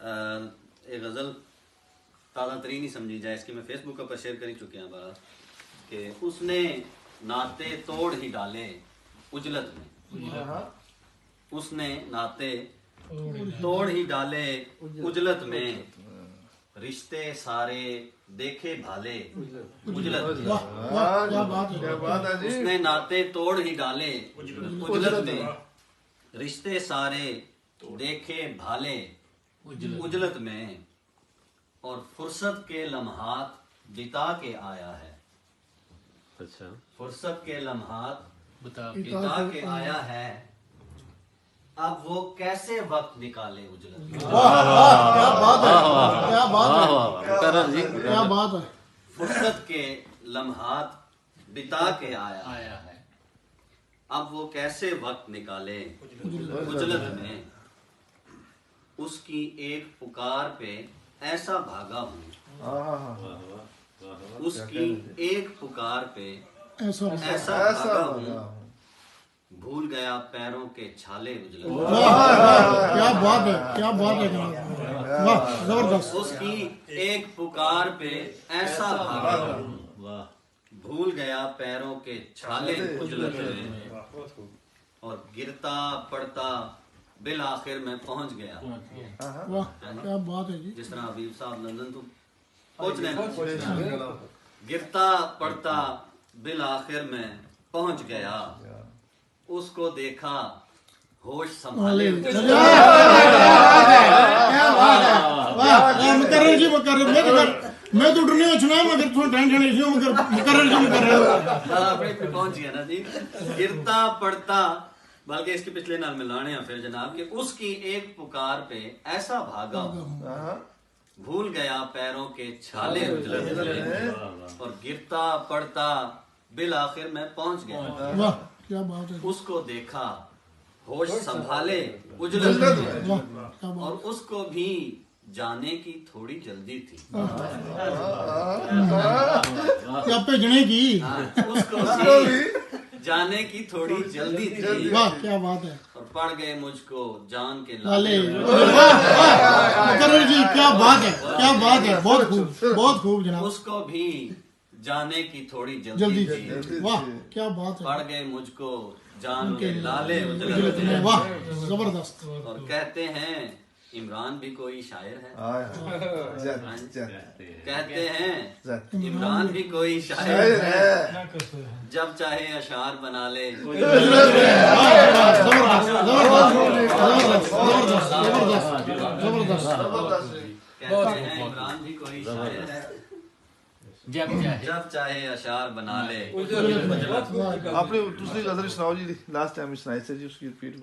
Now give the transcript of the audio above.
ایک غزل تازہ ترین ہی سمجھی جائے، اس کی میں فیس بک پر شیئر کر ہی چکے ہیں بار کہ اس نے ناطے توڑ ہی ڈالے اجلت میں، اس نے ناطے توڑ ہی ڈالے اجلت میں، رشتے سارے دیکھے بھالے اجلت میں، اس نے ناطے توڑ ہی ڈالے اجلت میں، رشتے سارے دیکھے بھالے اجلت میں، اور فرصت کے لمحات بتا کے آیا ہے، اچھا فرصت کے لمحات بتا کے آیا ہے، اب وہ کیسے وقت نکالے اجلت میں۔ کیا بات ہے، کیا بات ہے، کرم جی کیا بات ہے۔ فرصت کے لمحات بتا کے آیا ہے، اب وہ کیسے وقت نکالے اجلت میں، اس کی ایک پکار پہ ایسا بھاگا ہوں، اس کی ایک پکار پہ ایسا بھاگا ہوں، بھول گیا پیروں کے چھالے اجلت میں، کیا بات ہے، کیا بات ہے جناب، واہ زبردست۔ اس کی ایک پکار پہ ایسا بھاگا ہوں، بھول گیا پیروں کے چھالے اجلت میں، اور گرتا پڑتا بالآخر میں پہنچ گیا۔ واہ کیا بات ہے جی۔ جس طرح حبیب صاحب لندن تو پہنچ رہے نا، گرتا پڑتا بالآخر میں پہنچ گیا، اس کو دیکھا ہوش سنبھالے، مقرر جی مقرر، میں تو ڈرنے اچھنا مگر تھوڑا ٹینشن اسی ہوں مگر مقرر جی مقرر اپنے پہ پہنچ گیا نا جی۔ گرتا پڑتا، بلکہ اس کے پچھلے نال ملانے ہیں پھر جناب کہ اس کی ایک پکار پہ ایسا بھاگا ہوں، بھول گیا پیروں کے چھالے اجلت میں، اور گرتا پڑتا بالآخر میں پہنچ گیا، واہ کیا بات ہے، اس کو دیکھا ہوش سنبھالے اجلت میں، واہ کیا اور بات اس کو بھی جانے کی تھوڑی جلدی تھی، کیا بھیجنے کی، اس کو بھی جانے کی تھوڑی جلدی تھی، واہ کیا بات ہے، اور پڑ گئے مجھ کو جان کے لالے لالے، مقرر جی کیا بات ہے، کیا بات ہے، بہت خوب بہت خوب جناب، اس کو بھی جانے کی تھوڑی جلدی جلدی تھی، واہ کیا بات ہے، پڑ گئے مجھ کو جان کے لالے اجلت اجلت میں، میں، واہ زبردست، اور کہتے ہیں عمران بھی کوئی شاعر ہے، کہتے ہیں عمران بھی کوئی شاعر ہے، جب چاہے اشعار بنا لے، کہتے ہیں عمران بھی کوئی شاعر ہے، جب چاہے اشعار بنا لے۔ آپ نے دوسری غزل سناؤ جی، لاسٹ ٹائم سنائی سے جی، اس کی ریپیٹ